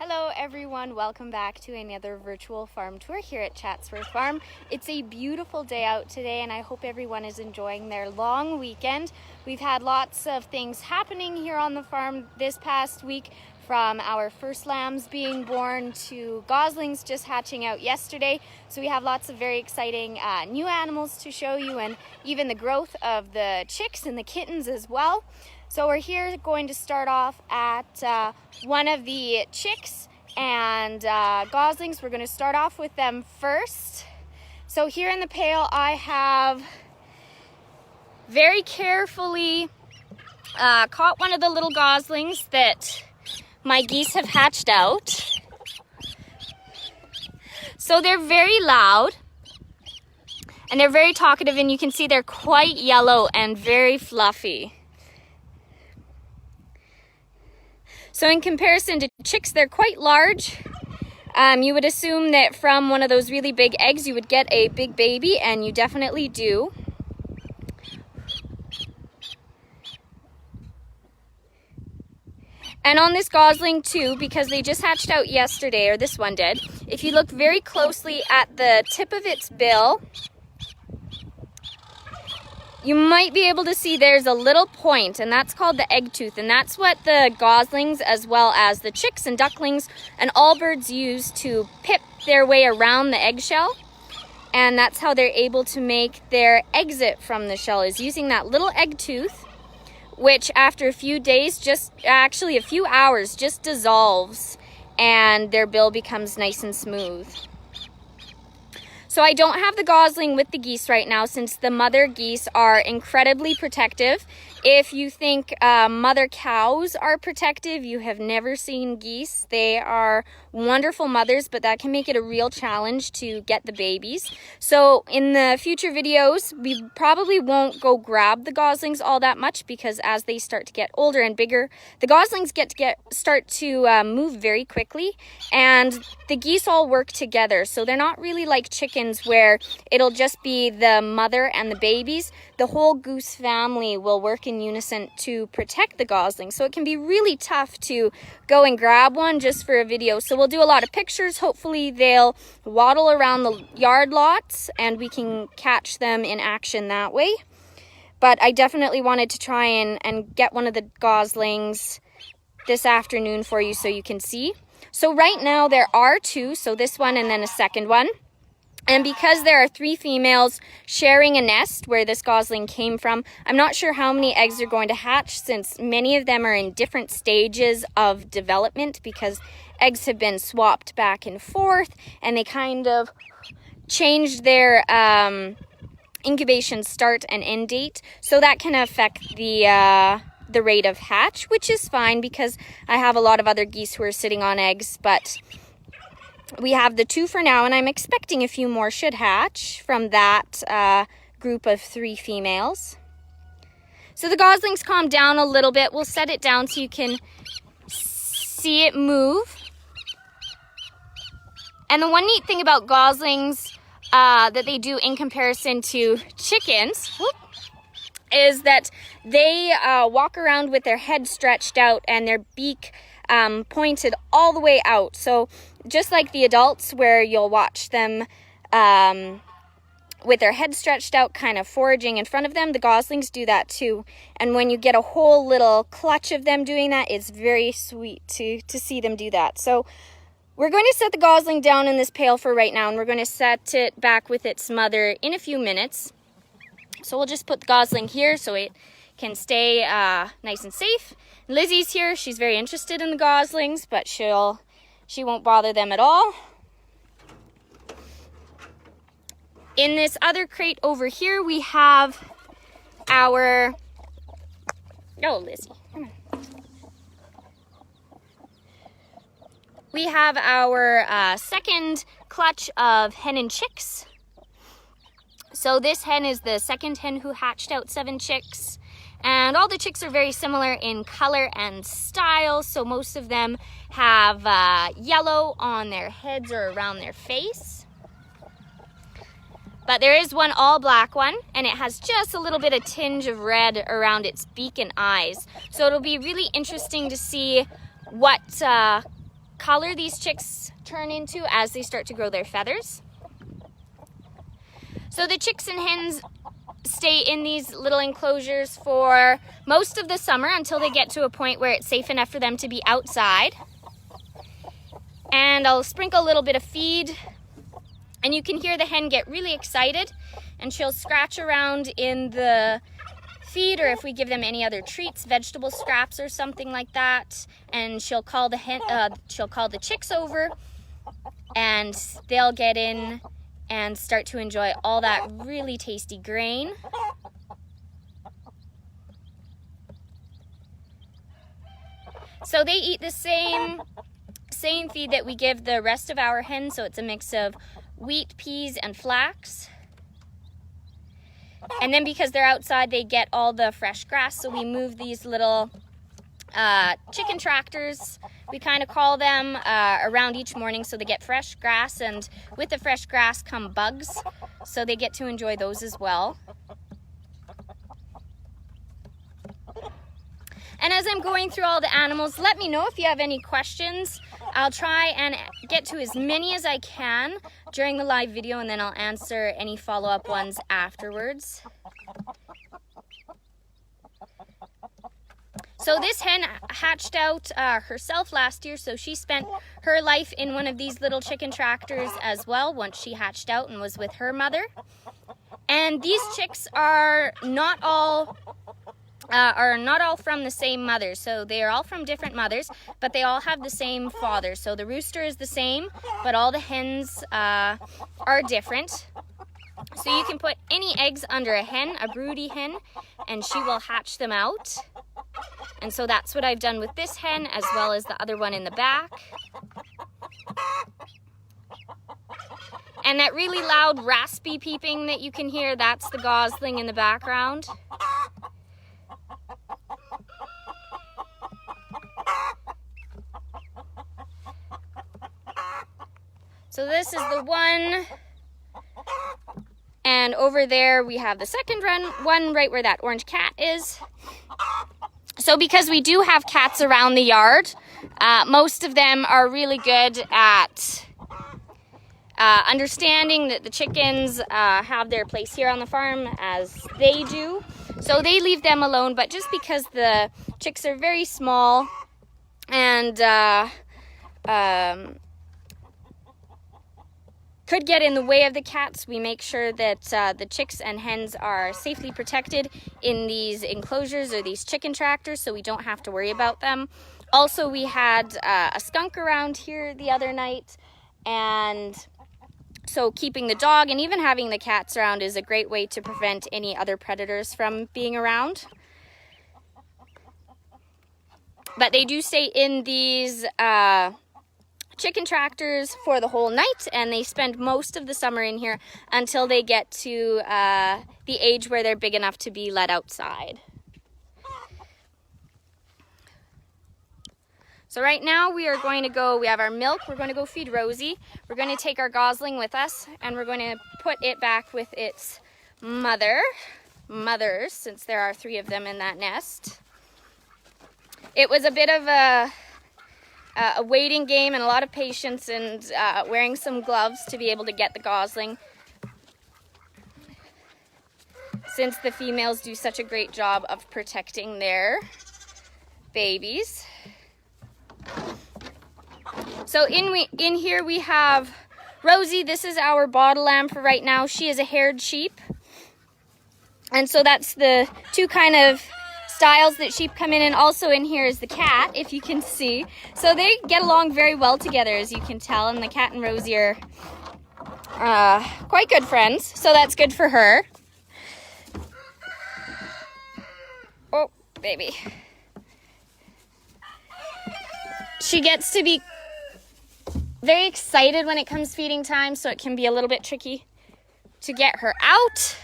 Hello everyone, welcome back to another virtual farm tour here at Chatsworth Farm. It's a beautiful day out today and I hope everyone is enjoying their long weekend. We've had lots of things happening here on the farm this past week, from our first lambs being born to goslings just hatching out yesterday. So we have lots of very exciting new animals to show you, and even the growth of the chicks and the kittens as well. So we're here going to start off at one of the chicks and goslings. We're going to start off with them first. So here in the pail I have very carefully caught one of the little goslings that my geese have hatched out. So they're very loud and they're very talkative, and you can see they're quite yellow and very fluffy. So in comparison to chicks, they're quite large. You would assume that from one of those really big eggs you would get a big baby, and you definitely do. And on this gosling too, because they just hatched out yesterday, or this one did, if you look very closely at the tip of its bill, you might be able to see there's a little point, and that's called the egg tooth. And that's what the goslings, as well as the chicks and ducklings and all birds, use to pip their way around the eggshell. And that's how they're able to make their exit from the shell, is using that little egg tooth, which after a few days, actually a few hours, just dissolves and their bill becomes nice and smooth. So I don't have the gosling with the geese right now, since the mother geese are incredibly protective. If you think mother cows are protective, you have never seen geese. They are wonderful mothers, but that can make it a real challenge to get the babies. So in the future videos, we probably won't go grab the goslings all that much, because as they start to get older and bigger, the goslings start to move very quickly, and the geese all work together. So they're not really like chickens where it'll just be the mother and the babies. The whole goose family will work in unison to protect the goslings. So it can be really tough to go and grab one just for a video. So we'll do a lot of pictures. Hopefully they'll waddle around the yard lots and we can catch them in action that way. But I definitely wanted to try and get one of the goslings this afternoon for you so you can see. So right now there are two, so this one and then a second one. And because there are 3 females sharing a nest where this gosling came from, I'm not sure how many eggs are going to hatch, since many of them are in different stages of development, because eggs have been swapped back and forth and they kind of changed their incubation start and end date. So that can affect the rate of hatch, which is fine because I have a lot of other geese who are sitting on eggs, but we have the 2 for now, and I'm expecting a few more should hatch from that group of 3 females. So the goslings calmed down a little bit. We'll set it down so you can see it move. And the one neat thing about goslings that they do in comparison to chickens is that they walk around with their head stretched out and their beak pointed all the way out. So just like the adults, where you'll watch them with their head stretched out, kind of foraging in front of them, the goslings do that too. And when you get a whole little clutch of them doing that, it's very sweet to see them do that. So we're going to set the gosling down in this pail for right now, and we're going to set it back with its mother in a few minutes. So we'll just put the gosling here so it can stay nice and safe. Lizzie's here. She's very interested in the goslings, but she won't bother them at all. In this other crate over here, we have our... Oh, Lizzie, come on. We have our second clutch of hen and chicks. So this hen is the second hen who hatched out 7 chicks. And all the chicks are very similar in color and style. So most of them have yellow on their heads or around their face. But there is one all black one, and it has just a little bit of tinge of red around its beak and eyes. So it'll be really interesting to see what color these chicks turn into as they start to grow their feathers. So the chicks and hens stay in these little enclosures for most of the summer until they get to a point where it's safe enough for them to be outside. And I'll sprinkle a little bit of feed, and you can hear the hen get really excited, and she'll scratch around in the feed, or if we give them any other treats, vegetable scraps or something like that, and she'll call the chicks over, and they'll get in and start to enjoy all that really tasty grain. So they eat the same feed that we give the rest of our hens, so it's a mix of wheat, peas, and flax. And then because they're outside, they get all the fresh grass, so we move these little chicken tractors, we kind of call them, around each morning so they get fresh grass, and with the fresh grass come bugs, so they get to enjoy those as well. And as I'm going through all the animals, let me know if you have any questions. I'll try and get to as many as I can during the live video, and then I'll answer any follow-up ones afterwards. So this hen hatched out herself last year, so she spent her life in one of these little chicken tractors as well once she hatched out and was with her mother. And these chicks are not all from the same mother, so they are all from different mothers, but they all have the same father. So the rooster is the same, but all the hens are different. So you can put any eggs under a hen, a broody hen, and she will hatch them out. And so that's what I've done with this hen, as well as the other one in the back. And that really loud raspy peeping that you can hear, that's the gosling in the background. So this is the one, and over there we have the second one right where that orange cat is. So because we do have cats around the yard, most of them are really good at understanding that the chickens have their place here on the farm as they do. So they leave them alone, but just because the chicks are very small and could get in the way of the cats, we make sure that the chicks and hens are safely protected in these enclosures or these chicken tractors, so we don't have to worry about them. Also, we had a skunk around here the other night, and so keeping the dog and even having the cats around is a great way to prevent any other predators from being around. But they do stay in these chicken tractors for the whole night, and they spend most of the summer in here until they get to the age where they're big enough to be let outside. So right now we are going to go, we have our milk, we're going to go feed Rosie. We're going to take our gosling with us, and we're going to put it back with its mothers, since there are 3 of them in that nest. It was a bit of a waiting game and a lot of patience, and wearing some gloves to be able to get the gosling, since the females do such a great job of protecting their babies. So in here we have Rosie. This is our bottle lamb for right now. She is a haired sheep, and so that's the 2 kind of styles that sheep come in. And also in here is the cat, if you can see. So they get along very well together, as you can tell, and the cat and Rosie are quite good friends, so that's good for her. Oh, baby. She gets to be very excited when it comes feeding time, so it can be a little bit tricky to get her out.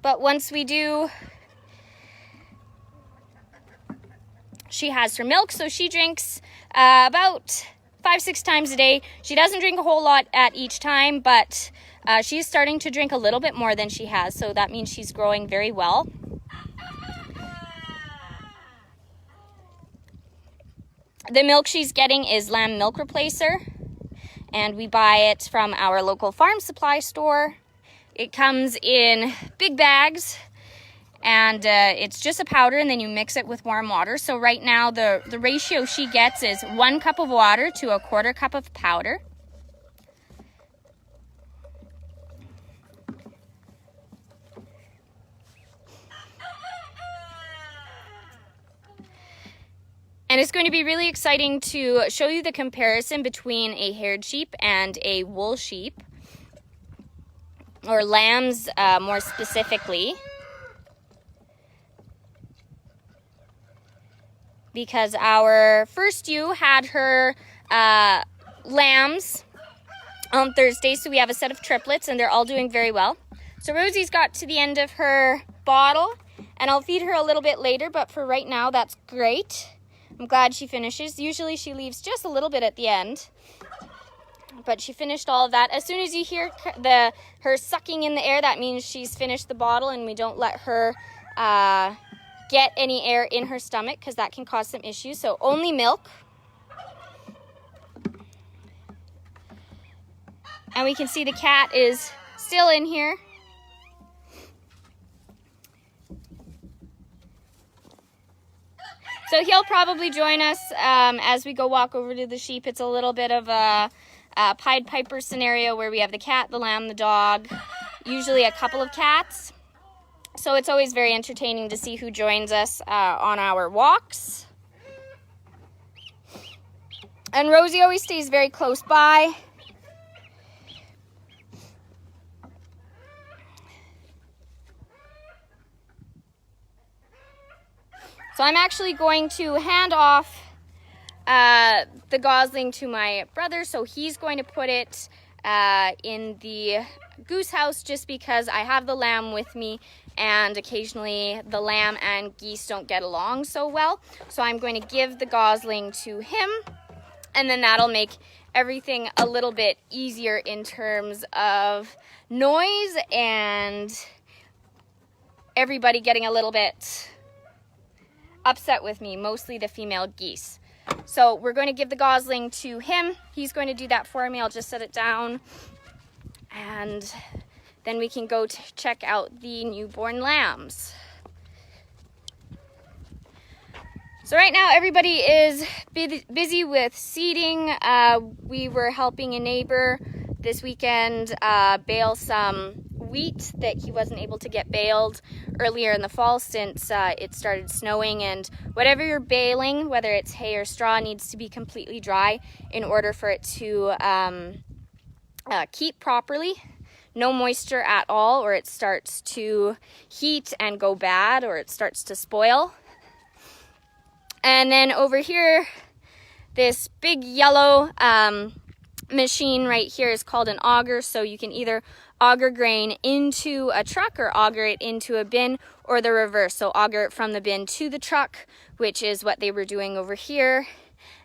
But once we do, she has her milk, so she drinks about 5-6 times a day. She doesn't drink a whole lot at each time, but she's starting to drink a little bit more than she has, so that means she's growing very well. The milk she's getting is lamb milk replacer, and we buy it from our local farm supply store. It comes in big bags, and it's just a powder, and then you mix it with warm water. So right now the ratio she gets is 1 cup of water to a 1/4 cup of powder. And it's going to be really exciting to show you the comparison between a haired sheep and a wool sheep, or lambs more specifically, because our first ewe had her lambs on Thursday, so we have a set of triplets and they're all doing very well. So Rosie's got to the end of her bottle, and I'll feed her a little bit later, but for right now that's great. I'm glad she finishes. Usually she leaves just a little bit at the end, but she finished all of that. As soon as you hear her sucking in the air, that means she's finished the bottle, and we don't let her get any air in her stomach because that can cause some issues. So only milk. And we can see the cat is still in here. So he'll probably join us as we go walk over to the sheep. It's a little bit of a Pied Piper scenario where we have the cat, the lamb, the dog, usually a couple of cats. So it's always very entertaining to see who joins us on our walks. And Rosie always stays very close by. So I'm actually going to hand off the gosling to my brother, so he's going to put it in the goose house just because I have the lamb with me, and occasionally the lamb and geese don't get along so well. So I'm going to give the gosling to him, and then that'll make everything a little bit easier in terms of noise and everybody getting a little bit upset with me, mostly the female geese. So we're going to give the gosling to him. He's going to do that for me. I'll just set it down, and then we can go check out the newborn lambs. So right now everybody is busy with seeding. We were helping a neighbor this weekend bale some wheat that he wasn't able to get baled earlier in the fall since it started snowing, and whatever you're baling, whether it's hay or straw, needs to be completely dry in order for it to keep properly. No moisture at all, or it starts to heat and go bad, or it starts to spoil. And then over here, this big yellow machine right here is called an auger, so you can either auger grain into a truck or auger it into a bin, or the reverse, so auger it from the bin to the truck, which is what they were doing over here,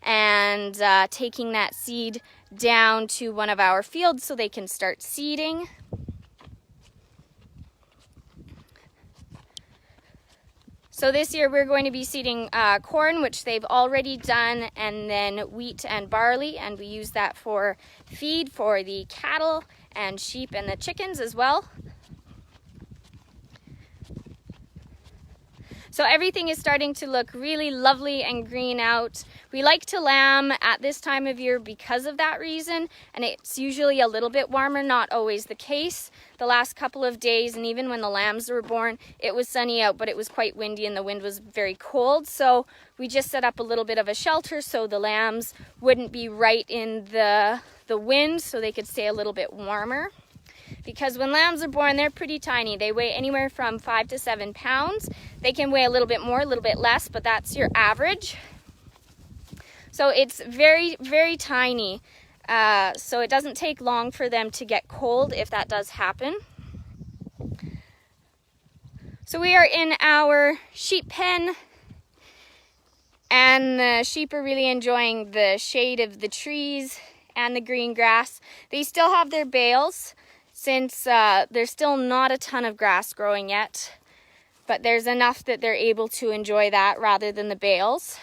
and taking that seed down to one of our fields so they can start seeding. So this year we're going to be seeding corn, which they've already done, and then wheat and barley, and we use that for feed for the cattle and sheep and the chickens as well. So everything is starting to look really lovely and green out. We like to lamb at this time of year because of that reason, and it's usually a little bit warmer, not always the case. The last couple of days, and even when the lambs were born, it was sunny out, but it was quite windy and the wind was very cold. So we just set up a little bit of a shelter so the lambs wouldn't be right in the wind, so they could stay a little bit warmer. Because when lambs are born, they're pretty tiny. They weigh anywhere from 5 to 7 pounds. They can weigh a little bit more, a little bit less, but that's your average. So it's very, very tiny. So it doesn't take long for them to get cold if that does happen. So we are in our sheep pen, and the sheep are really enjoying the shade of the trees and the green grass. They still have their bales, since there's still not a ton of grass growing yet, but there's enough that they're able to enjoy that rather than the bales.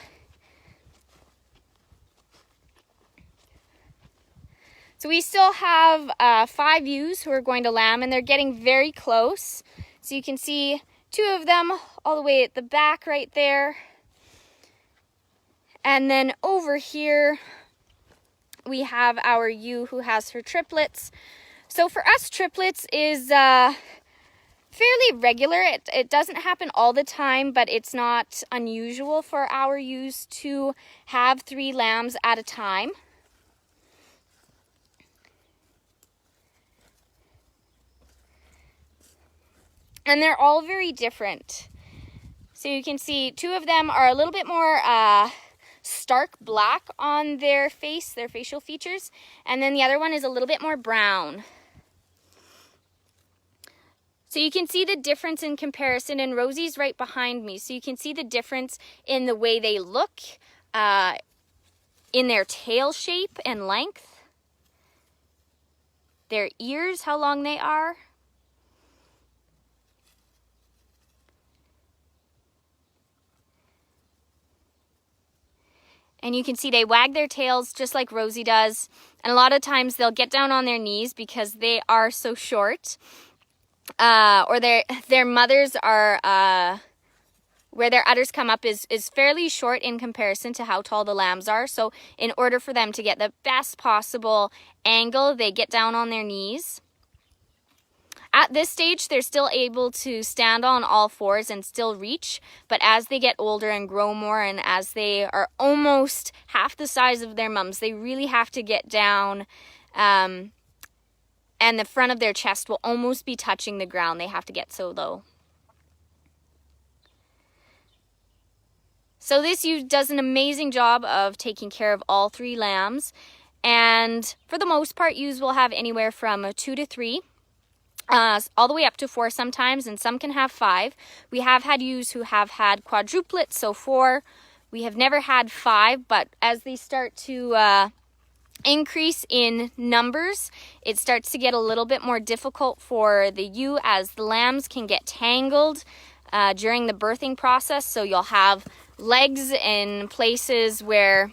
So we still have 5 ewes who are going to lamb, and they're getting very close. So you can see 2 of them all the way at the back right there. And then over here, we have our ewe who has her triplets. So for us, triplets is fairly regular. It doesn't happen all the time, but it's not unusual for our ewes to have 3 lambs at a time. And they're all very different. So you can see 2 of them are a little bit more stark black on their face, their facial features, and then the other one is a little bit more brown. So you can see the difference in comparison, and Rosie's right behind me. So you can see the difference in the way they look, in their tail shape and length, their ears, how long they are. And you can see they wag their tails just like Rosie does. And a lot of times they'll get down on their knees because they are so short. Or their mothers are, where their udders come up is fairly short in comparison to how tall the lambs are. So in order for them to get the best possible angle, they get down on their knees. At this stage, they're still able to stand on all 4s and still reach, but as they get older and grow more, and as they are almost half the size of their mums, they really have to get down, and the front of their chest will almost be touching the ground. They have to get so low. So this ewe does an amazing job of taking care of all 3 lambs, and for the most part, ewes will have anywhere from 2 to 3. All the way up to 4 sometimes, and some can have 5. We have had ewes who have had quadruplets, so 4. We have never had 5, but as they start to increase in numbers, it starts to get a little bit more difficult for the ewe, as the lambs can get tangled during the birthing process. So you'll have legs in places where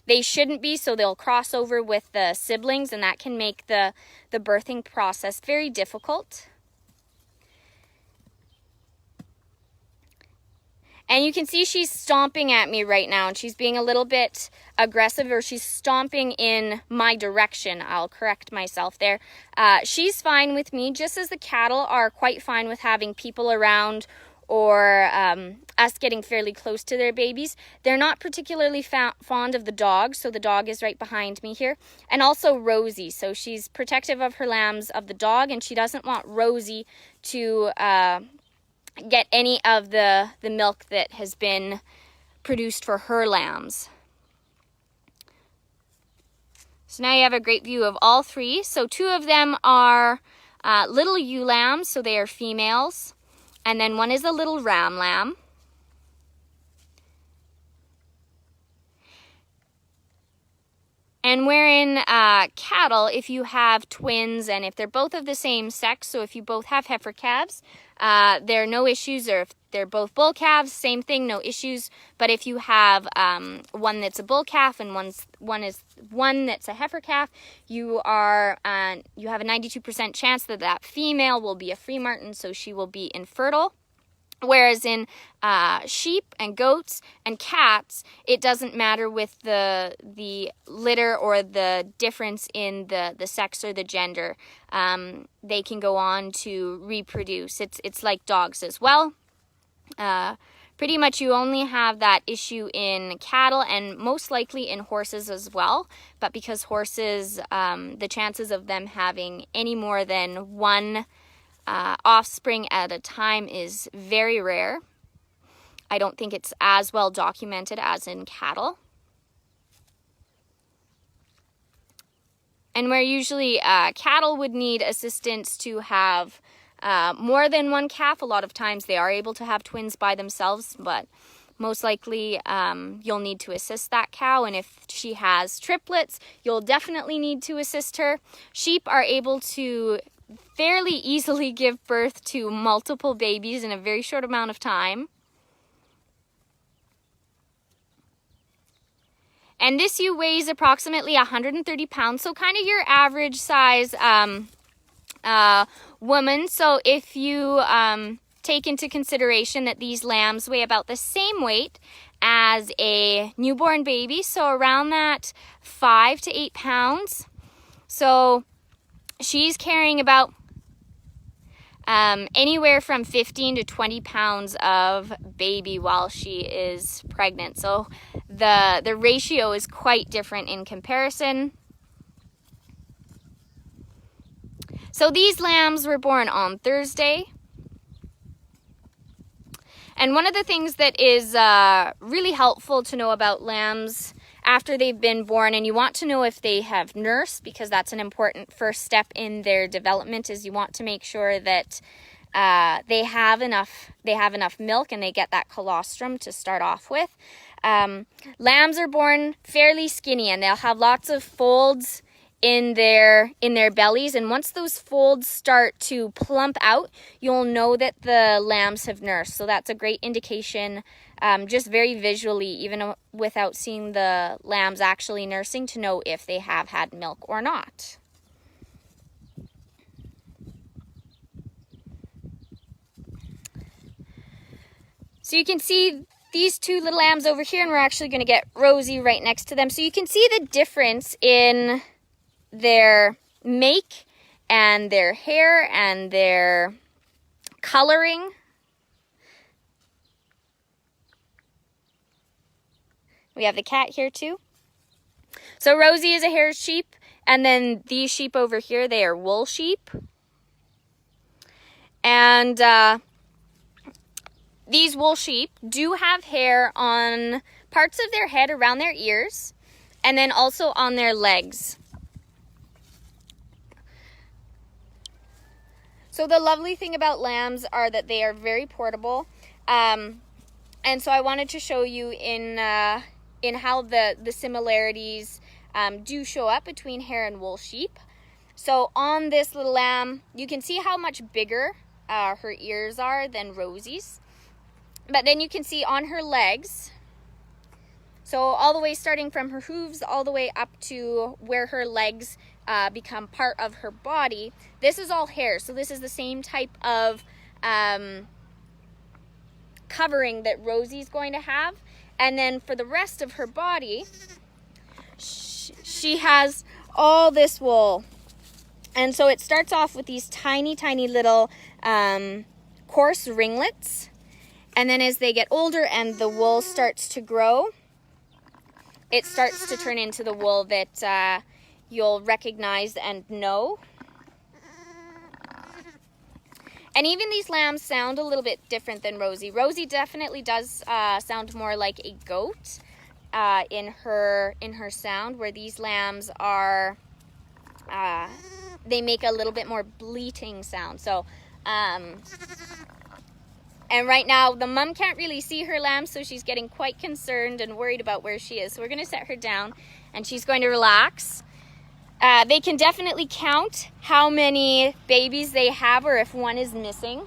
they shouldn't be, so they'll cross over with the siblings, and that can make the birthing process very difficult. And you can see she's stomping at me right now, and she's being a little bit aggressive, or she's stomping in my direction. I'll correct myself there. She's fine with me, just as the cattle are quite fine with having people around, or us getting fairly close to their babies. They're not particularly fond of the dog, so the dog is right behind me here. And also Rosie, so she's protective of her lambs of the dog, and she doesn't want Rosie to get any of the milk that has been produced for her lambs. So now you have a great view of all 3. So 2 of them are little ewe lambs, so they are females. And then 1 is a little ram lamb. And wherein cattle, if you have twins and if they're both of the same sex, so if you both have heifer calves, there are no issues, or if they're both bull calves, same thing, no issues. But if you have one that's a bull calf and one that's a heifer calf, you have a 92% chance that that female will be a free martin, so she will be infertile. Whereas in sheep and goats and cats, it doesn't matter with the litter or the difference in the sex or the gender. They can go on to reproduce. It's like dogs as well. Pretty much you only have that issue in cattle and most likely in horses as well. But because horses, the chances of them having any more than 1 offspring at a time is very rare. I don't think it's as well documented as in cattle. And where usually cattle would need assistance to have more than 1 calf, a lot of times they are able to have twins by themselves, but most likely you'll need to assist that cow. And if she has triplets, you'll definitely need to assist her. Sheep are able to fairly easily give birth to multiple babies in a very short amount of time. And this ewe weighs approximately 130 pounds, so kind of your average size woman. So if you take into consideration that these lambs weigh about the same weight as a newborn baby, so around that 5 to 8 pounds. So she's carrying about anywhere from 15 to 20 pounds of baby while she is pregnant. So the ratio is quite different in comparison. So these lambs were born on Thursday. And one of the things that is really helpful to know about lambs after they've been born, and you want to know if they have nursed, because that's an important first step in their development, is you want to make sure that they have enough milk and they get that colostrum to start off with. Lambs are born fairly skinny, and they'll have lots of folds in their bellies, and once those folds start to plump out, you'll know that the lambs have nursed. So that's a great indication, just very visually, even without seeing the lambs actually nursing, to know if they have had milk or not. So you can see these two little lambs over here, and we're actually going to get Rosie right next to them. So you can see the difference in their make and their hair and their coloring. We have the cat here too. So Rosie is a hair sheep, and then these sheep over here, they are wool sheep. And these wool sheep do have hair on parts of their head around their ears, and then also on their legs. So the lovely thing about lambs are that they are very portable, and so I wanted to show you in how the similarities do show up between hair and wool sheep. So on this little lamb, you can see how much bigger her ears are than Rosie's, but then you can see on her legs, so all the way starting from her hooves all the way up to where her legs become part of her body, this is all hair. So this is the same type of covering that Rosie's going to have. And then for the rest of her body, she has all this wool. And so it starts off with these tiny, tiny little coarse ringlets. And then as they get older and the wool starts to grow, it starts to turn into the wool that you'll recognize and know. And even these lambs sound a little bit different than Rosie. Rosie definitely does sound more like a goat in her sound, where these lambs are, they make a little bit more bleating sound. So, and right now the mom can't really see her lamb, so she's getting quite concerned and worried about where she is. So we're going to set her down and she's going to relax. They can definitely count how many babies they have, or if one is missing.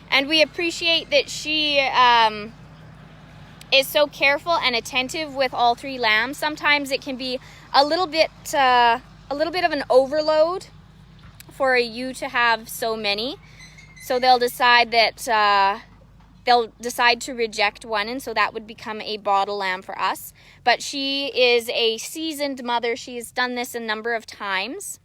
And we appreciate that she is so careful and attentive with all three lambs. Sometimes it can be a little bit of an overload for a ewe to have so many. So they'll decide that they'll decide to reject one, and so that would become a bottle lamb for us. But she is a seasoned mother. She's done this a number of times.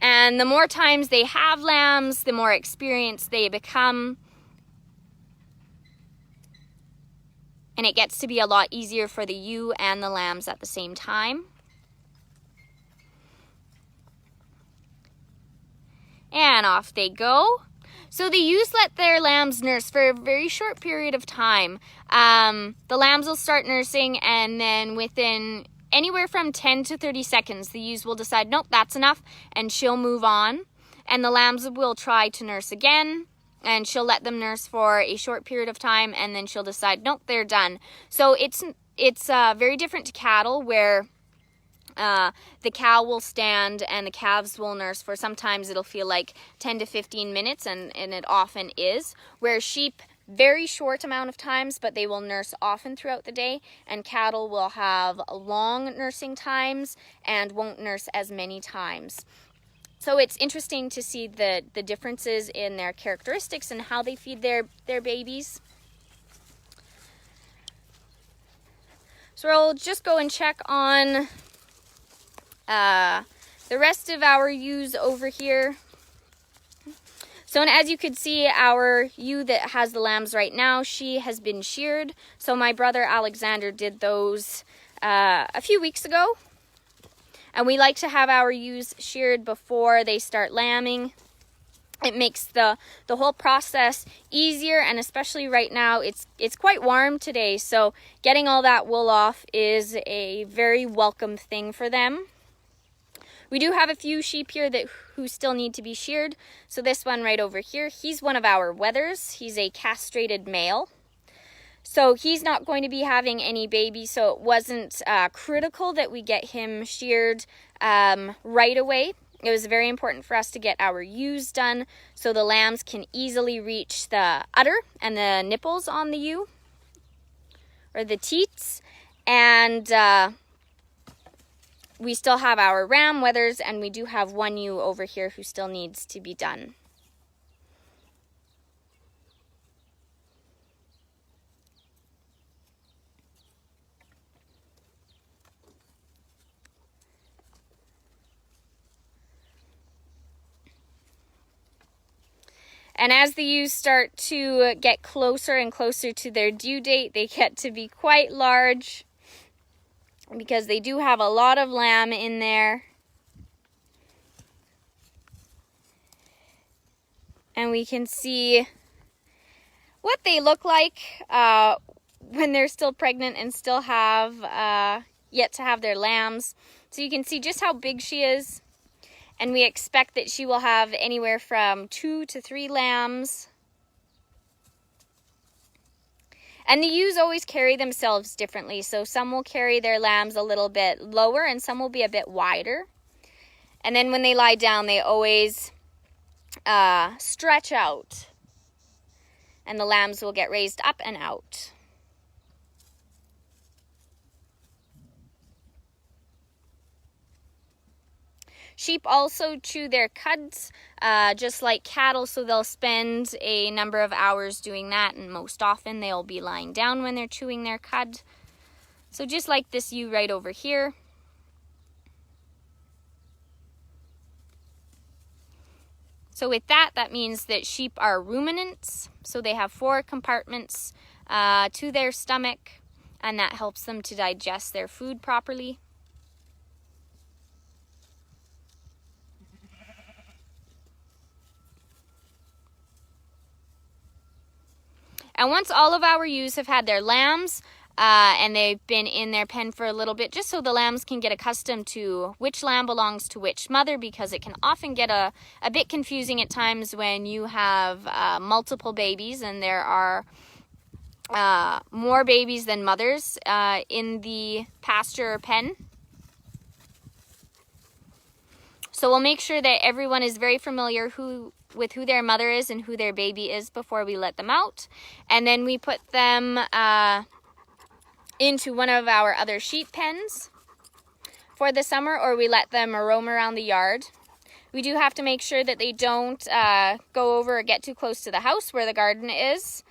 And the more times they have lambs, the more experienced they become. And it gets to be a lot easier for the ewe and the lambs at the same time. And off they go. So the ewes let their lambs nurse for a very short period of time. The lambs will start nursing, and then within anywhere from 10 to 30 seconds, the ewes will decide, nope, that's enough, and she'll move on. And the lambs will try to nurse again, and she'll let them nurse for a short period of time, and then she'll decide, nope, they're done. So it's very different to cattle, where the cow will stand and the calves will nurse for, sometimes it'll feel like 10 to 15 minutes, and it often is. Where sheep, very short amount of times, but they will nurse often throughout the day, and cattle will have long nursing times and won't nurse as many times. So it's interesting to see the differences in their characteristics and how they feed their babies. So we'll just go and check on the rest of our ewes over here. So, and as you could see, our ewe that has the lambs right now, she has been sheared. So my brother Alexander did those a few weeks ago. And we like to have our ewes sheared before they start lambing. It makes the whole process easier, and especially right now, it's quite warm today. So getting all that wool off is a very welcome thing for them. We do have a few sheep here who still need to be sheared. So this one right over here, he's one of our wethers. He's a castrated male. So he's not going to be having any babies, so it wasn't critical that we get him sheared right away. It was very important for us to get our ewes done so the lambs can easily reach the udder and the nipples on the ewe, or the teats. And we still have our ram wethers, and we do have one ewe over here who still needs to be done. And as the ewes start to get closer and closer to their due date, they get to be quite large because they do have a lot of lamb in there. And we can see what they look like when they're still pregnant and still have yet to have their lambs. So you can see just how big she is. And we expect that she will have anywhere from 2 to 3 lambs. And the ewes always carry themselves differently. So some will carry their lambs a little bit lower and some will be a bit wider. And then when they lie down, they always stretch out. And the lambs will get raised up and out. Sheep also chew their cuds, just like cattle, so they'll spend a number of hours doing that, and most often they'll be lying down when they're chewing their cud. So just like this ewe right over here. So with that, that means that sheep are ruminants, so they have 4 compartments to their stomach, and that helps them to digest their food properly. And once all of our ewes have had their lambs and they've been in their pen for a little bit, just so the lambs can get accustomed to which lamb belongs to which mother, because it can often get a bit confusing at times when you have multiple babies and there are more babies than mothers in the pasture pen. So we'll make sure that everyone is very familiar with who their mother is and who their baby is before we let them out. And then we put them into one of our other sheep pens for the summer, or we let them roam around the yard. We do have to make sure that they don't go over or get too close to the house where the garden is.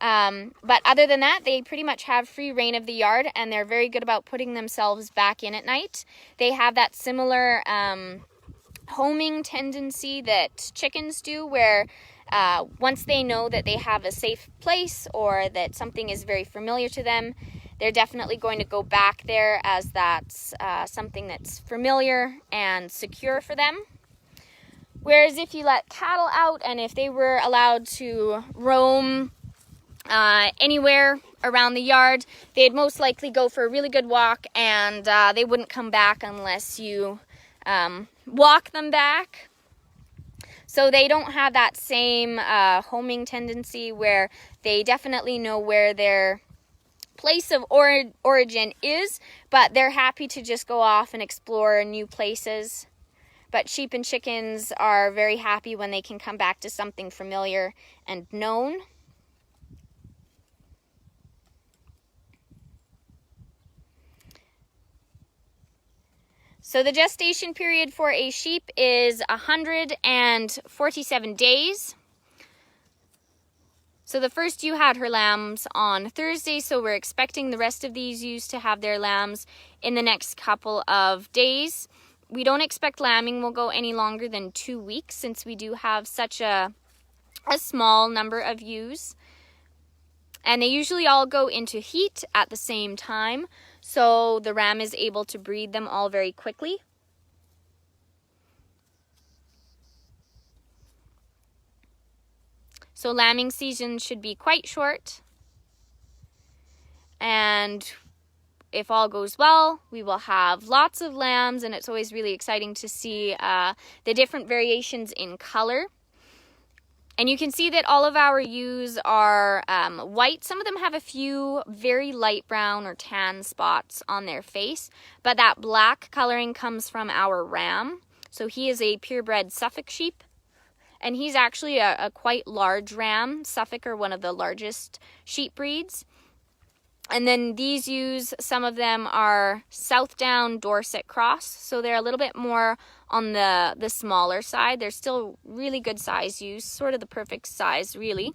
But other than that, they pretty much have free reign of the yard, and they're very good about putting themselves back in at night. They have that similar homing tendency that chickens do, where once they know that they have a safe place or that something is very familiar to them, they're definitely going to go back there, as that's something that's familiar and secure for them. Whereas if you let cattle out and if they were allowed to roam anywhere around the yard, they'd most likely go for a really good walk, and they wouldn't come back unless you walk them back. So they don't have that same homing tendency, where they definitely know where their place of origin is, but they're happy to just go off and explore new places. But sheep and chickens are very happy when they can come back to something familiar and known. So the gestation period for a sheep is 147 days. So the first ewe had her lambs on Thursday, so we're expecting the rest of these ewes to have their lambs in the next couple of days. We don't expect lambing will go any longer than 2 weeks, since we do have such a small number of ewes. And they usually all go into heat at the same time, so the ram is able to breed them all very quickly. So lambing season should be quite short. And if all goes well, we will have lots of lambs, and it's always really exciting to see the different variations in color. And you can see that all of our ewes are white. Some of them have a few very light brown or tan spots on their face, but that black coloring comes from our ram. So he is a purebred Suffolk sheep, and he's actually a quite large ram. Suffolk are one of the largest sheep breeds. And then these ewes, some of them are Southdown Dorset cross, so they're a little bit more on the smaller side. They're still really good size ewes, sort of the perfect size, really.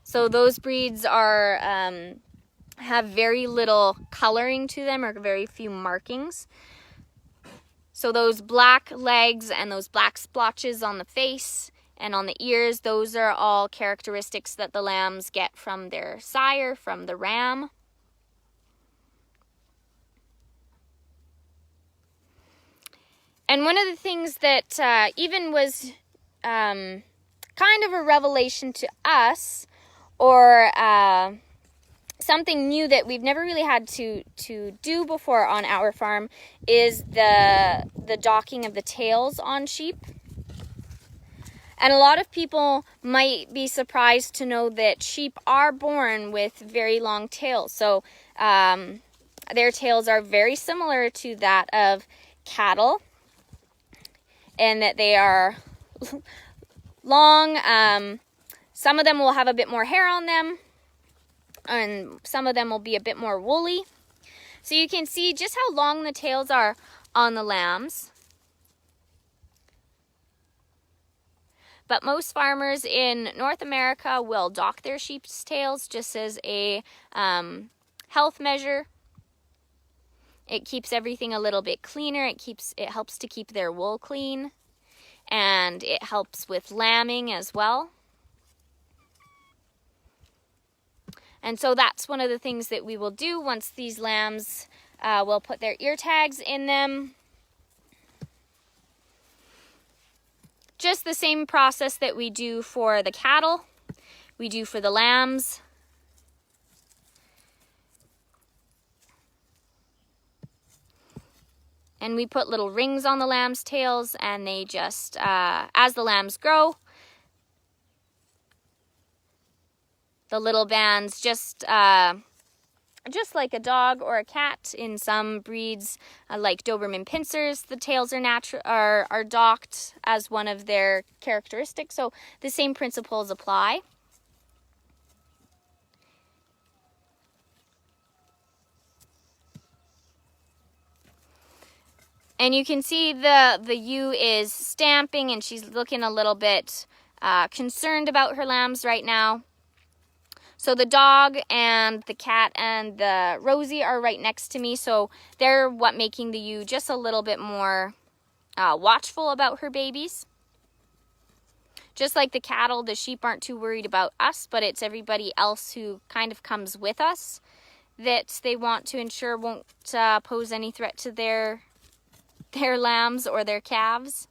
So those breeds are have very little coloring to them, or very few markings. So those black legs and those black splotches on the face and on the ears, those are all characteristics that the lambs get from their sire, from the ram. And one of the things that even was kind of a revelation to us, or something new that we've never really had to do before on our farm, is the docking of the tails on sheep. And a lot of people might be surprised to know that sheep are born with very long tails. So their tails are very similar to that of cattle, and that they are long. Some of them will have a bit more hair on them, and some of them will be a bit more woolly. So you can see just how long the tails are on the lambs. But most farmers in North America will dock their sheep's tails just as a health measure. It keeps everything a little bit cleaner. It helps to keep their wool clean, and it helps with lambing as well. And so that's one of the things that we will do once these lambs will put their ear tags in them. Just the same process that we do for the cattle, we do for the lambs. And we put little rings on the lambs' tails, and they just, as the lambs grow, the little bands just like a dog or a cat. In some breeds, like Doberman Pinschers, the tails are docked as one of their characteristics. So the same principles apply. And you can see the ewe is stamping, and she's looking a little bit concerned about her lambs right now. So the dog and the cat and the Rosie are right next to me, so they're what making the ewe just a little bit more watchful about her babies. Just like the cattle, the sheep aren't too worried about us, but it's everybody else who kind of comes with us that they want to ensure won't pose any threat to their lambs or their calves.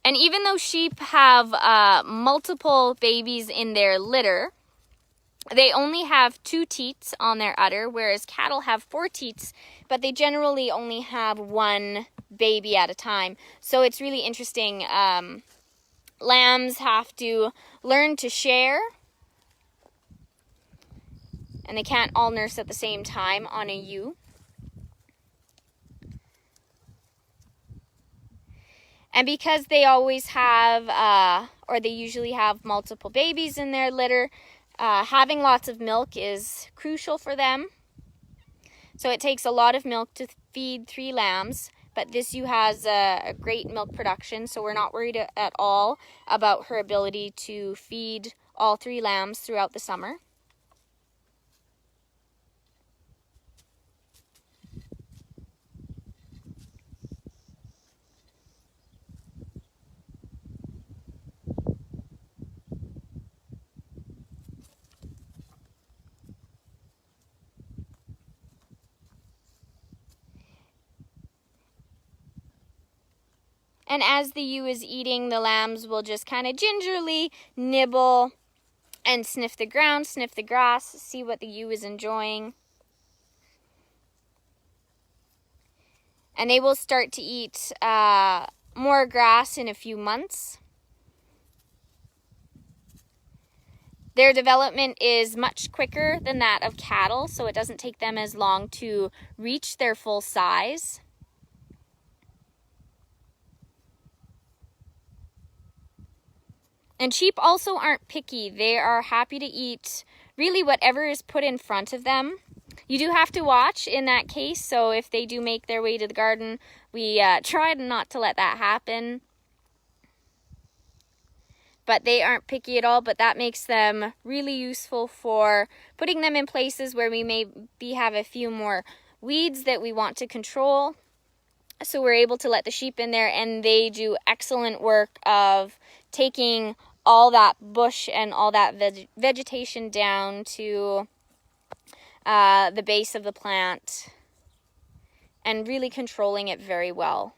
And even though sheep have multiple babies in their litter, They only have 2 teats on their udder, whereas cattle have 4 teats, but they generally only have 1 baby at a time. So it's really interesting. Lambs have to learn to share, and they can't all nurse at the same time on a ewe. And because they always have, or they usually have multiple babies in their litter, having lots of milk is crucial for them. So it takes a lot of milk to feed 3 lambs, but this ewe has a great milk production, so we're not worried at all about her ability to feed all 3 lambs throughout the summer. And as the ewe is eating, the lambs will just kind of gingerly nibble and sniff the ground, sniff the grass, see what the ewe is enjoying. And they will start to eat more grass in a few months. Their development is much quicker than that of cattle, so it doesn't take them as long to reach their full size. And sheep also aren't picky. They are happy to eat really whatever is put in front of them. You do have to watch in that case, so if they do make their way to the garden, we try not to let that happen. But they aren't picky at all, but that makes them really useful for putting them in places where we maybe have a few more weeds that we want to control. So we're able to let the sheep in there, and they do excellent work of taking all that bush and all that vegetation down to the base of the plant and really controlling it very well.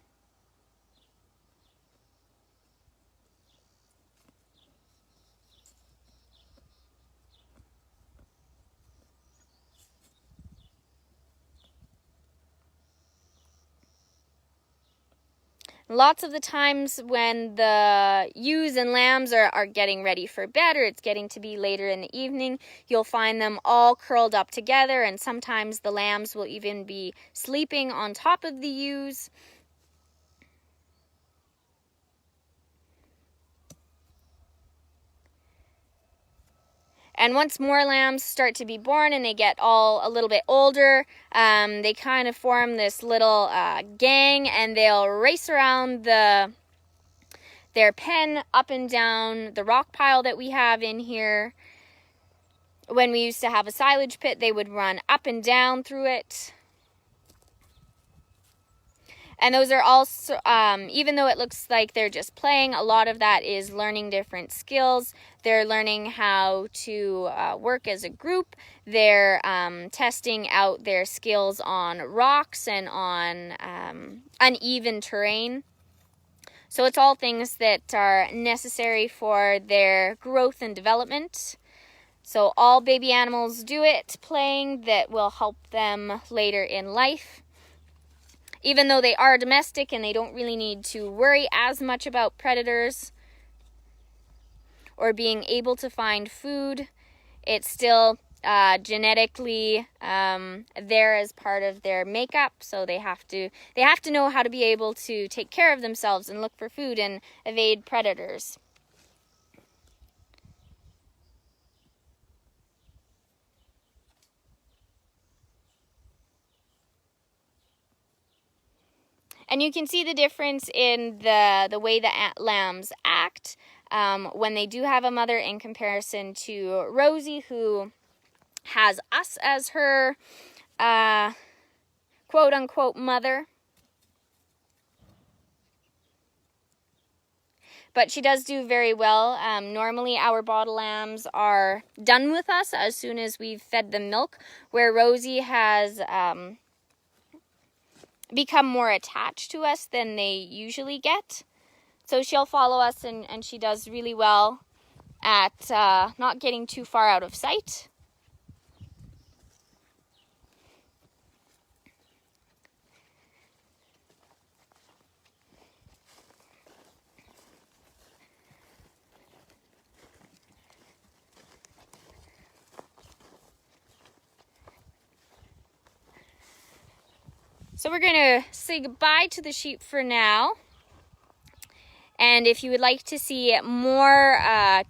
Lots of the times when the ewes and lambs are getting ready for bed, or it's getting to be later in the evening, you'll find them all curled up together, and sometimes the lambs will even be sleeping on top of the ewes. And once more lambs start to be born and they get all a little bit older, they kind of form this little gang, and they'll race around their pen up and down the rock pile that we have in here. When we used to have a silage pit, they would run up and down through it. And those are also, even though it looks like they're just playing, a lot of that is learning different skills. They're learning how to work as a group. They're testing out their skills on rocks and on uneven terrain. So it's all things that are necessary for their growth and development. So all baby animals do it, playing, that will help them later in life. Even though they are domestic and they don't really need to worry as much about predators or being able to find food, it's still genetically there as part of their makeup. So they have to know how to be able to take care of themselves and look for food and evade predators. And you can see the difference in the way the lambs act when they do have a mother in comparison to Rosie, who has us as her quote-unquote mother. But she does do very well. Normally our bottle lambs are done with us as soon as we've fed them milk, where Rosie has become more attached to us than they usually get. So she'll follow us, and she does really well at not getting too far out of sight. So we're going to say goodbye to the sheep for now. And if you would like to see more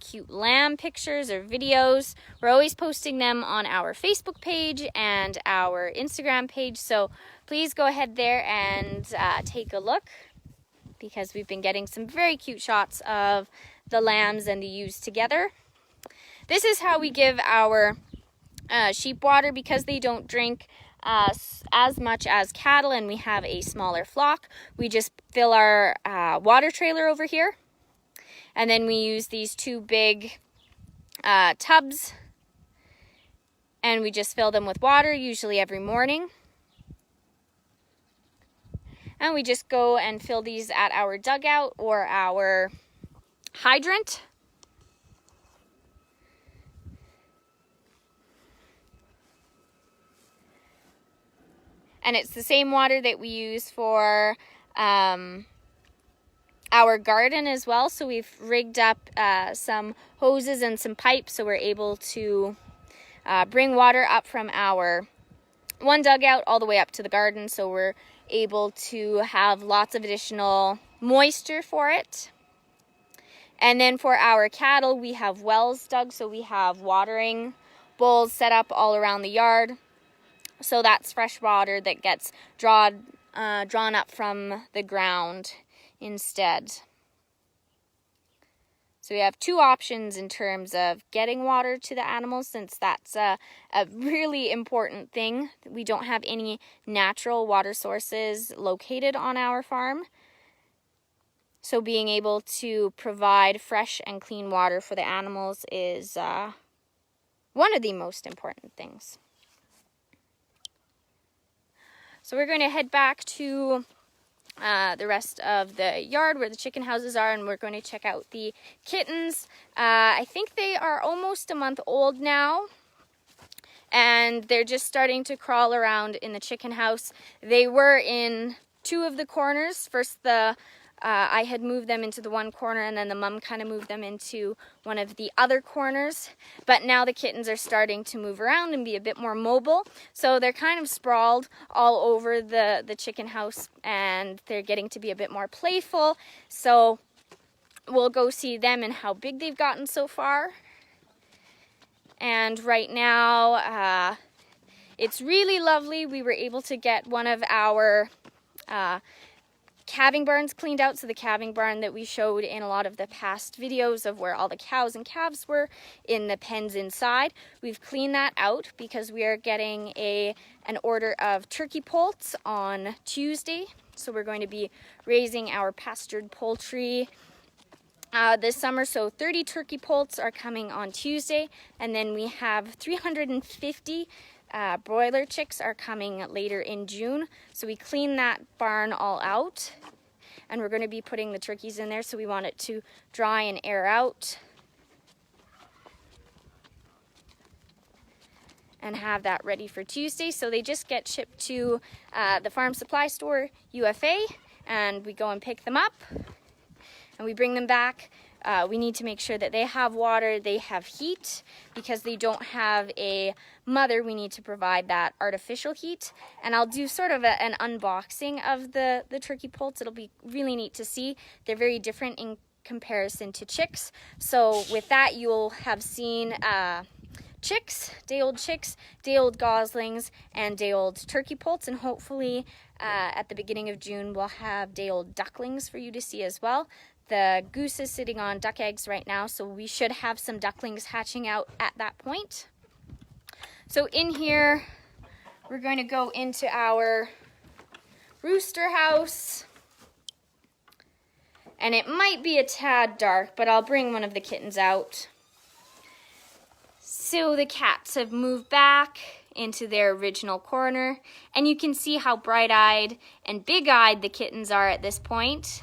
cute lamb pictures or videos, we're always posting them on our Facebook page and our Instagram page. So please go ahead there and take a look, because we've been getting some very cute shots of the lambs and the ewes together. This is how we give our sheep water, because they don't drink as much as cattle and we have a smaller flock. We just fill our water trailer over here, and then we use these two big tubs, and we just fill them with water, usually every morning. And we just go and fill these at our dugout or our hydrant. And it's the same water that we use for our garden as well. So we've rigged up some hoses and some pipes, so we're able to bring water up from our one dugout all the way up to the garden. So we're able to have lots of additional moisture for it. And then for our cattle, we have wells dug, so we have watering bowls set up all around the yard. So that's fresh water that gets drawn up from the ground instead. So we have two options in terms of getting water to the animals, since that's a really important thing. We don't have any natural water sources located on our farm. So being able to provide fresh and clean water for the animals is one of the most important things. So we're going to head back to the rest of the yard where the chicken houses are, and we're going to check out the kittens. I think they are almost a month old now, and they're just starting to crawl around in the chicken house. They were in two of the corners. First, I had moved them into the one corner, and then the mom kind of moved them into one of the other corners. But now the kittens are starting to move around and be a bit more mobile. So they're kind of sprawled all over the chicken house, and they're getting to be a bit more playful. So we'll go see them and how big they've gotten so far. And right now, it's really lovely. We were able to get one of our calving barns cleaned out. So the calving barn that we showed in a lot of the past videos of where all the cows and calves were in the pens inside, we've cleaned that out because we are getting an order of turkey poults on Tuesday. So we're going to be raising our pastured poultry this summer. So 30 turkey poults are coming on Tuesday, and then we have 350 broiler chicks are coming later in June. So we clean that barn all out, and we're going to be putting the turkeys in there, so we want it to dry and air out and have that ready for Tuesday. So they just get shipped to the farm supply store, UFA, and we go and pick them up and we bring them back. We need to make sure that they have water, they have heat. Because they don't have a mother, we need to provide that artificial heat. And I'll do sort of an unboxing of the turkey poults. It'll be really neat to see. They're very different in comparison to chicks. So with that, you'll have seen chicks, day-old goslings, and day-old turkey poults. And hopefully at the beginning of June, we'll have day-old ducklings for you to see as well. The goose is sitting on duck eggs right now, so we should have some ducklings hatching out at that point. So in here, we're going to go into our rooster house. And it might be a tad dark, but I'll bring one of the kittens out. So the cats have moved back into their original corner, and you can see how bright-eyed and big-eyed the kittens are at this point.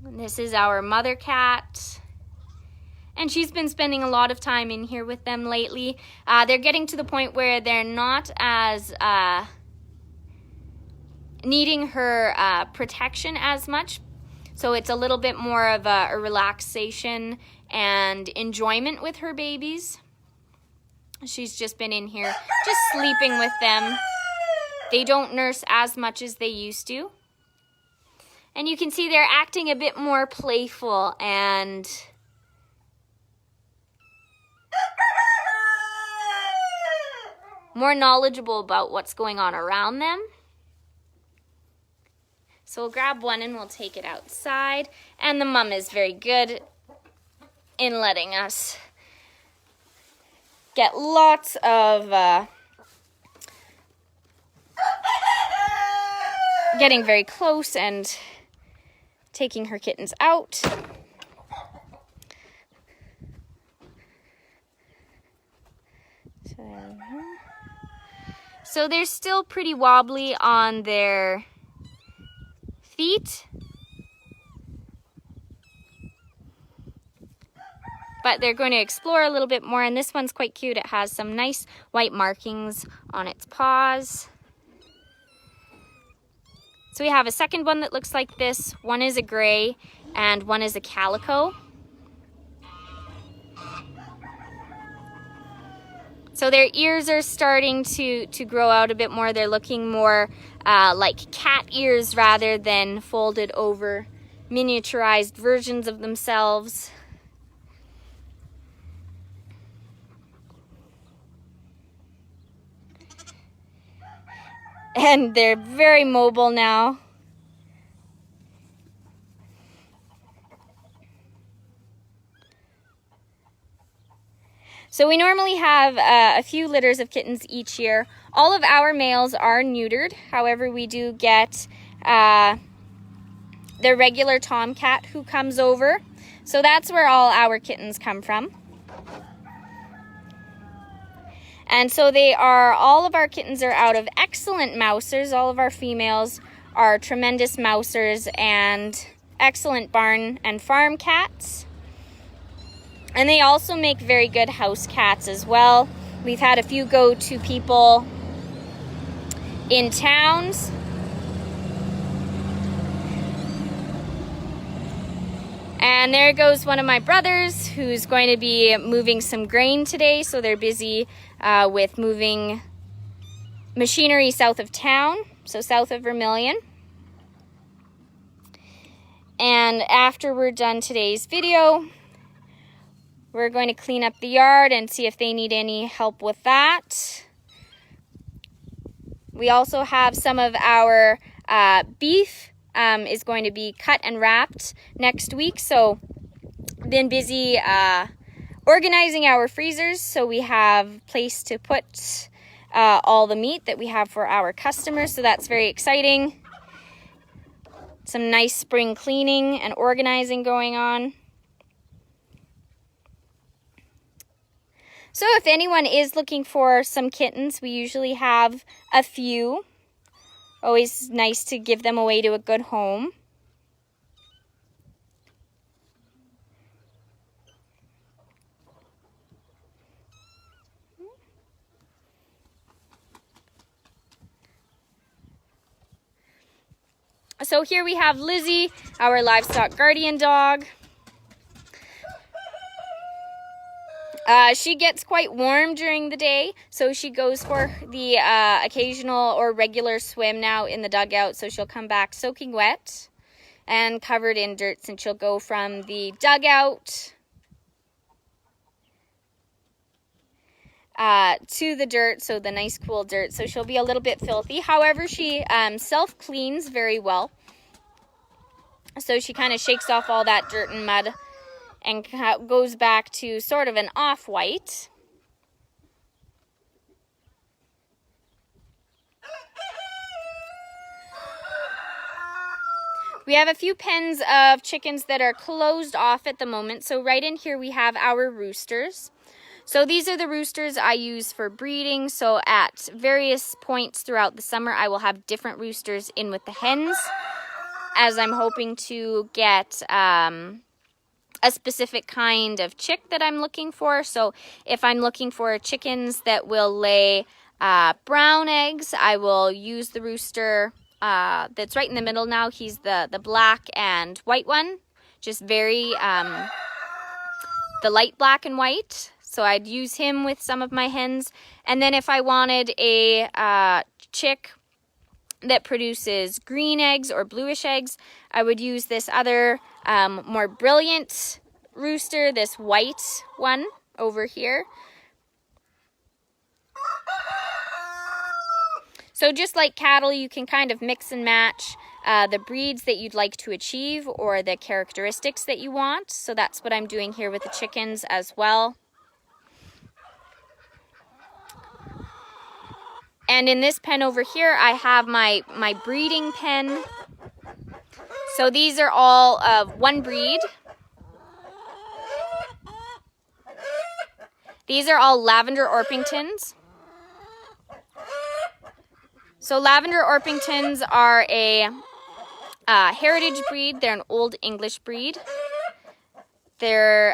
This is our mother cat, and she's been spending a lot of time in here with them lately. They're getting to the point where they're not as needing her protection as much, so it's a little bit more of a relaxation and enjoyment with her babies. She's just been in here, just sleeping with them. They don't nurse as much as they used to. And you can see they're acting a bit more playful and more knowledgeable about what's going on around them. So we'll grab one and we'll take it outside. And the mom is very good in letting us get lots of getting very close and taking her kittens out. So they're still pretty wobbly on their feet, but they're going to explore a little bit more, and this one's quite cute. It has some nice white markings on its paws. So we have a second one that looks like this. One is a gray and one is a calico. So their ears are starting to grow out a bit more. They're looking more like cat ears rather than folded over miniaturized versions of themselves. And they're very mobile now. So we normally have a few litters of kittens each year. All of our males are neutered. However, we do get the regular tomcat who comes over. So that's where all our kittens come from. And so all of our kittens are out of excellent mousers. All of our females are tremendous mousers and excellent barn and farm cats. And they also make very good house cats as well. We've had a few go to people in towns. And there goes one of my brothers who's going to be moving some grain today. So they're busy with moving machinery south of town, so south of Vermilion. And after we're done today's video, we're going to clean up the yard and see if they need any help with that. We also have some of our beef is going to be cut and wrapped next week. So been busy organizing our freezers so we have place to put all the meat that we have for our customers. So that's very exciting. Some nice spring cleaning and organizing going on. So if anyone is looking for some kittens, we usually have a few. Always nice to give them away to a good home. So here we have Lizzie, our livestock guardian dog. She gets quite warm during the day, so she goes for the occasional or regular swim now in the dugout. So she'll come back soaking wet and covered in dirt, and she'll go from the dugout to the dirt, so the nice cool dirt. So she'll be a little bit filthy. However, she self-cleans very well. So she kind of shakes off all that dirt and mud and goes back to sort of an off-white. We have a few pens of chickens that are closed off at the moment. So right in here we have our roosters. So these are the roosters I use for breeding. So at various points throughout the summer, I will have different roosters in with the hens, as I'm hoping to get a specific kind of chick that I'm looking for. So if I'm looking for chickens that will lay brown eggs, I will use the rooster that's right in the middle now. He's the black and white one, just very the light black and white. So I'd use him with some of my hens. And then if I wanted a chick that produces green eggs or bluish eggs, I would use this other more brilliant rooster, this white one over here. So just like cattle, you can kind of mix and match the breeds that you'd like to achieve or the characteristics that you want. So that's what I'm doing here with the chickens as well. And in this pen over here, I have my breeding pen. So these are all of one breed. These are all Lavender Orpingtons. So Lavender Orpingtons are a heritage breed. They're an Old English breed. They're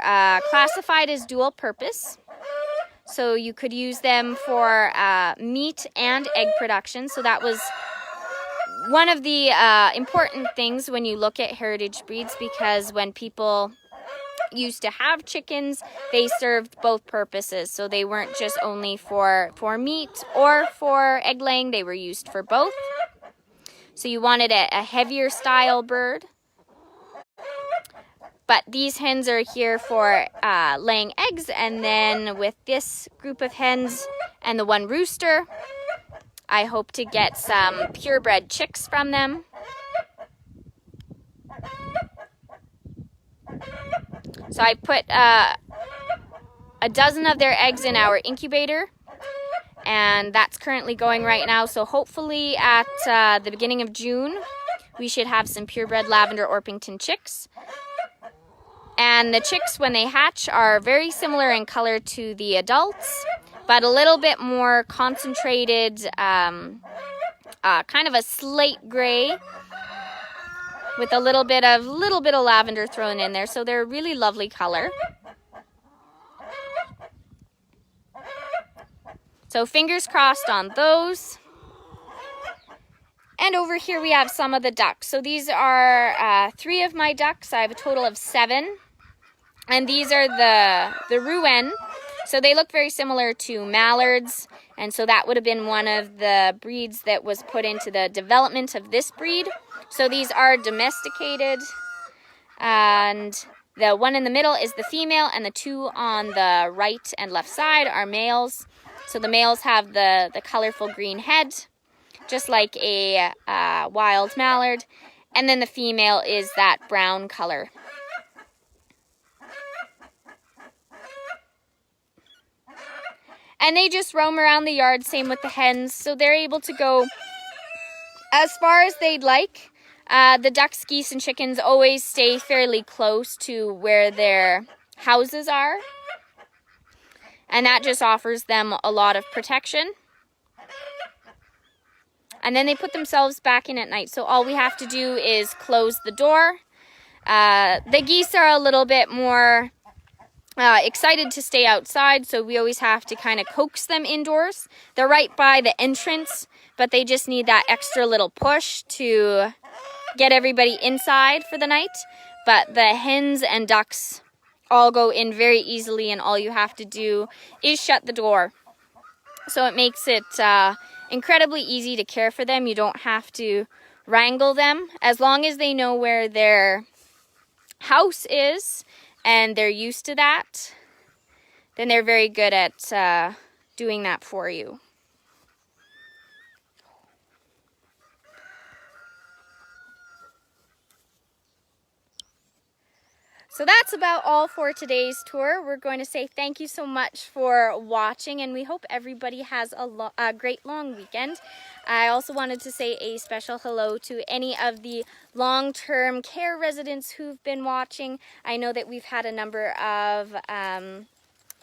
classified as dual purpose. So you could use them for meat and egg production. So that was one of the important things when you look at heritage breeds, because when people used to have chickens, they served both purposes. So they weren't just only for meat or for egg laying, they were used for both. So you wanted a heavier style bird. But these hens are here for laying eggs, and then with this group of hens and the one rooster, I hope to get some purebred chicks from them. So I put a dozen of their eggs in our incubator, and that's currently going right now. So hopefully at the beginning of June, we should have some purebred Lavender Orpington chicks. And the chicks, when they hatch, are very similar in color to the adults, but a little bit more concentrated, kind of a slate gray with a little bit of lavender thrown in there. So they're a really lovely color. So fingers crossed on those. And over here we have some of the ducks. So these are 3 of my ducks. I have a total of 7. And these are the Rouen. So they look very similar to mallards. And so that would have been one of the breeds that was put into the development of this breed. So these are domesticated. And the one in the middle is the female, and the 2 on the right and left side are males. So the males have the colorful green head, just like a wild mallard. And then the female is that brown color. And they just roam around the yard, same with the hens. So they're able to go as far as they'd like. The ducks, geese, and chickens always stay fairly close to where their houses are. And that just offers them a lot of protection. And then they put themselves back in at night. So all we have to do is close the door. The geese are a little bit more excited to stay outside, so we always have to kind of coax them indoors. They're right by the entrance, but they just need that extra little push to get everybody inside for the night. But the hens and ducks all go in very easily, and all you have to do is shut the door. So it makes it incredibly easy to care for them. You don't have to wrangle them. As long as they know where their house is and they're used to that, then they're very good at doing that for you. So that's about all for today's tour. We're going to say thank you so much for watching, and we hope everybody has a great long weekend. I also wanted to say a special hello to any of the long-term care residents who've been watching. I know that we've had a number of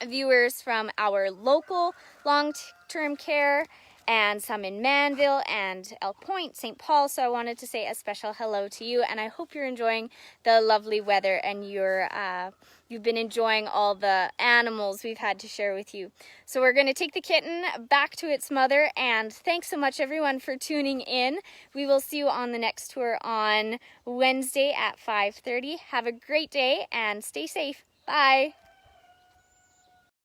viewers from our local long-term care, and some in Manville and Elk Point, St. Paul. So I wanted to say a special hello to you, and I hope you're enjoying the lovely weather and you've been enjoying all the animals we've had to share with you. So we're going to take the kitten back to its mother, and thanks so much everyone for tuning in. We will see you on the next tour on Wednesday at 5:30. Have a great day and stay safe. Bye.